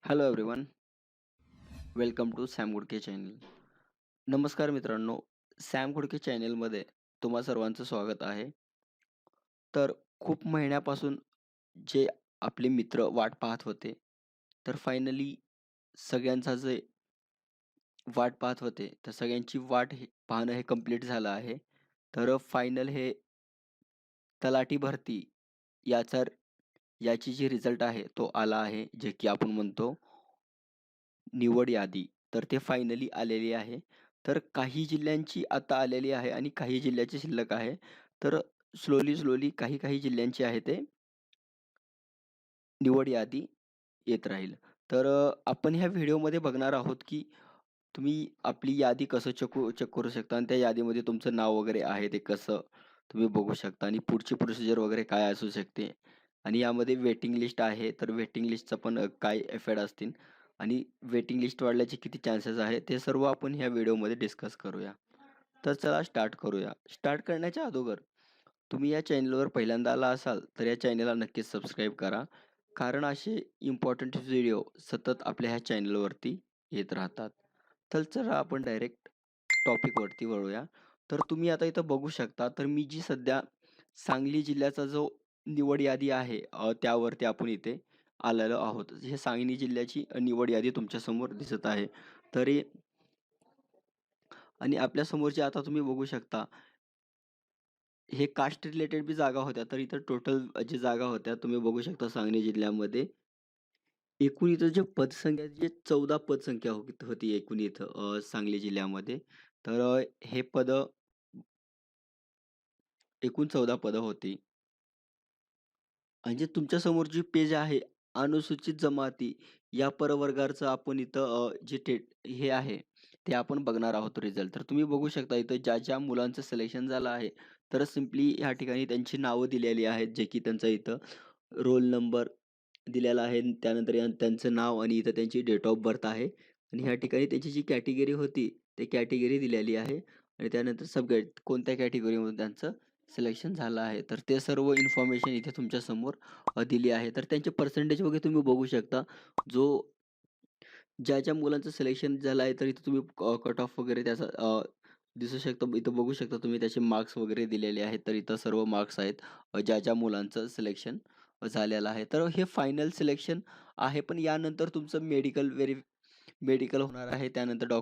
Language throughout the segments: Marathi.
Hello everyone, welcome to Sam Gudke channel. नमस्कार मित्रांनो, सॅम गुडके चॅनलमध्ये तुम्हा सर्वांचं स्वागत आहे. तर खूप महिन्यापासून जे आपले मित्र वाट पाहत होते, तर फायनली सगळ्यांचा जे वाट पाहत होते, तर सगळ्यांची वाट हे पाहणं हे कंप्लीट झालं आहे. तर फायनल हे तलाठी भरती याचा याची जी रिझल्ट आहे तो आला आहे, जे की आपण म्हणतो निवड यादी. तर ते फायनली आलेली आहे. तर काही जिल्ह्यांची आता आलेली आहे आणि काही जिल्ह्याची शिल्लक आहे. तर स्लोली काही जिल्ह्यांची आहे ते निवड यादी येत राहील. तर आपण ह्या व्हिडिओमध्ये बघणार आहोत, की तुम्ही आपली यादी कसं चेक करू शकता आणि त्या यादीमध्ये तुमचं नाव वगैरे आहे ते कसं तुम्ही बघू शकता आणि पुढची प्रोसिजर वगैरे काय असू शकते आणि यामध्ये वेटिंग लिस्ट आहे, तर वेटिंग लिस्टचा पण काय इफेक्ट असतील आणि वेटिंग लिस्ट वाढल्याचे किती चान्सेस आहे, ते सर्व आपण ह्या व्हिडिओमध्ये डिस्कस करूया. तर चला स्टार्ट करूया. स्टार्ट करण्याच्या अगोदर तुम्ही या चॅनलवर पहिल्यांदा आला असाल, तर या चॅनलला नक्कीच सबस्क्राईब करा. कारण असे इम्पॉर्टंट व्हिडिओ सतत आपल्या ह्या चॅनलवरती येत राहतात. तर चला आपण डायरेक्ट टॉपिकवरती वळूया. तर तुम्ही आता इथं बघू शकता, तर मी जी सध्या सांगली जिल्ह्याचा जो निवड यादी आहे त्यावरती आपण इथे आलेलो आहोत. हे सांगली जिल्ह्याची निवड यादी तुमच्यासमोर दिसत आहे. तरी आणि आपल्यासमोर जे आता तुम्ही बघू शकता, हे कास्ट रिलेटेड बी जागा होत्या. तर इथं टोटल जे जागा होत्या तुम्ही बघू शकता सांगली जिल्ह्यामध्ये. एकूण इथं जे पदसंख्या जे 14 पदसंख्या होती एकूण इथं सांगली जिल्ह्यामध्ये. तर हे एकूण 14 पदं होती. आणि जे तुमच्यासमोर जी पेज आहे, अनुसूचित जमाती या प्रवर्गाचं आपण इथं जे हे आहे, ते आपण बघणार आहोत रिझल्ट. तर तुम्ही बघू शकता इथं ज्या मुलांचं सिलेक्शन झालं आहे, तर सिम्पली ह्या ठिकाणी त्यांची नावं दिलेली आहेत, जे की त्यांचा इथं रोल नंबर दिलेला आहे. त्यानंतर त्यांचं नाव आणि इथं त्यांची डेट ऑफ बर्थ आहे आणि ह्या ठिकाणी त्यांची जी कॅटेगरी होती, ती कॅटेगरी दिलेली आहे आणि त्यानंतर कोणत्या कॅटेगरीमधून त्यांचं सिलेक्शन झालं आहे. तर ते सर्व इन्फॉर्मेशन इथे तुमच्यासमोर दिली आहे. तर त्यांचे पर्सेंटेज वगैरे तुम्ही बघू शकता. जो ज्या मुलांचं सिलेक्शन झालं आहे, तर इथे तुम्ही कट ऑफ वगैरे त्याचा दिसू शकतं. इथं बघू शकता तुम्ही त्याचे मार्क्स वगैरे दिलेले आहेत. तर इथं सर्व मार्क्स आहेत ज्या मुलांचं सिलेक्शन झालेलं आहे. तर हे फायनल सिलेक्शन आहे. पण यानंतर तुमचं मेडिकल होणार आहे. त्यानंतर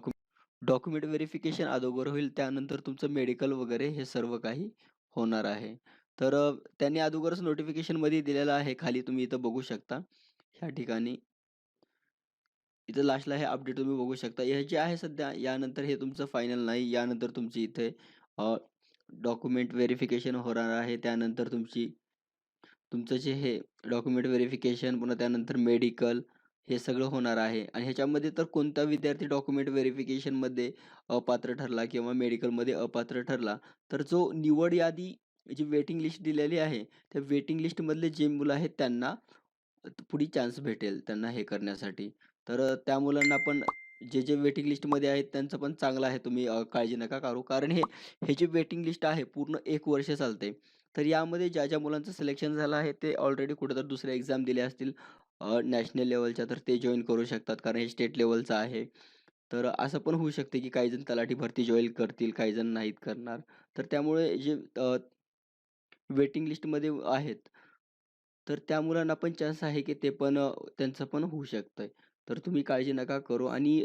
डॉक्युमेंट व्हेरिफिकेशन अगोदर होईल. त्यानंतर तुमचं मेडिकल वगैरे हे सर्व काही होणार आहे. तर त्यांनी अगोदरच नोटिफिकेशनमध्ये दिलेलं आहे. खाली तुम्ही इथं बघू शकता. ह्या ठिकाणी इथं लास्टला हे अपडेट तुम्ही बघू शकता. हे जे आहे सध्या यानंतर हे तुमचं फायनल नाही. यानंतर तुमची इथे डॉक्युमेंट व्हेरिफिकेशन होणार आहे. त्यानंतर तुमचं जे हे डॉक्युमेंट व्हेरिफिकेशन पुन्हा त्यानंतर मेडिकल हे सगळं होणार आहे आणि ह्याच्यामध्ये तर कोणता विद्यार्थी डॉक्युमेंट व्हेरिफिकेशनमध्ये अपात्र ठरला किंवा मेडिकलमध्ये अपात्र ठरला, तर जो निवड यादी जी वेटिंग लिस्ट दिलेली आहे, त्या वेटिंग लिस्टमधले जे मुलं आहेत त्यांना पुढे चान्स भेटेल त्यांना हे करण्यासाठी. तर त्या मुलांना पण जे वेटिंग लिस्टमध्ये आहेत त्यांचं पण चांगलं आहे. तुम्ही काळजी नका करू. कारण हे जे वेटिंग लिस्ट आहे पूर्ण 1 वर्ष चालते. तर यामध्ये ज्या मुलांचं सिलेक्शन झालं आहे ते ऑलरेडी कुठेतरी दुसऱ्या एक्झाम दिल्या असतील नॅशनल लेव्हलच्या, तर ते जॉइन करू शकतात. कारण हे स्टेट लेव्हलचं आहे. तर असं पण होऊ शकते की काही जण तलाठी भरती जॉइन करतील, काही जण नाहीत करणार. तर त्यामुळे जे वेटिंग लिस्टमध्ये आहेत, तर त्या मुलांना पण चान्स आहे की ते पण त्यांचं पण होऊ शकतंय. तर तुम्ही काळजी नका करू आणि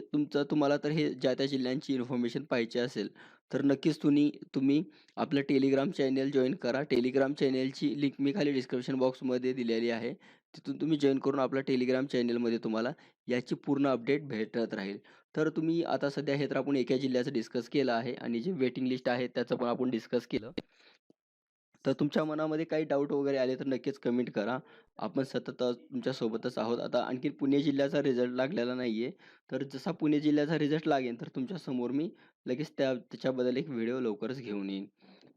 तुम्हाला तर हे ज्या त्या जिल्ह्यांची इन्फॉर्मेशन पाहिजे असेल, तर नक्कीच तुम्ही आपलं टेलिग्राम चॅनल जॉइन करा. टेलिग्राम चॅनलची लिंक मी खाली डिस्क्रिप्शन बॉक्समध्ये दिलेली आहे. तिथून तुम्ही जॉइन करून आपल्या टेलिग्राम चॅनलमध्ये तुम्हाला याची पूर्ण अपडेट भेटत राहील. तर तुम्ही आता सध्या हे तर आपण एका जिल्ह्याचं डिस्कस केलं आहे आणि जे वेटिंग लिस्ट आहे त्याचं पण आपण डिस्कस केलं. तर तुमच्या मनामध्ये काही डाऊट वगैरे आले तर नक्कीच कमेंट करा. आपण सतत तुमच्यासोबतच आहोत. आता आणखी पुणे जिल्ह्याचा रिझल्ट लागलेला नाहीये. तर जसा पुणे जिल्ह्याचा रिझल्ट लागेल तर तुमच्यासमोर मी लगेच त्याच्याबद्दल एक व्हिडिओ लवकरच घेऊन येईन.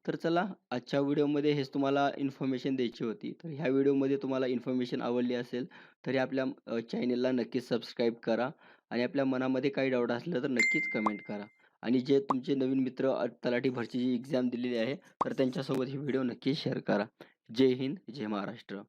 तर चला आजच्या व्हिडिओमध्ये हेच तुम्हाला इन्फॉर्मेशन द्यायची होती. तर ह्या व्हिडिओमध्ये तुम्हाला इन्फॉर्मेशन आवडली असेल तरी आपल्या चॅनलला नक्कीच सबस्क्राईब करा आणि आपल्या मनामध्ये काही डाऊट असलं तर नक्कीच कमेंट करा. आणि जे तुमचे नवीन मित्र तलाठी भरतीची एक्झाम दिलेली आहे, तर त्यांच्यासोबत ही व्हिडिओ नक्की शेअर करा. जय हिंद, जय महाराष्ट्र.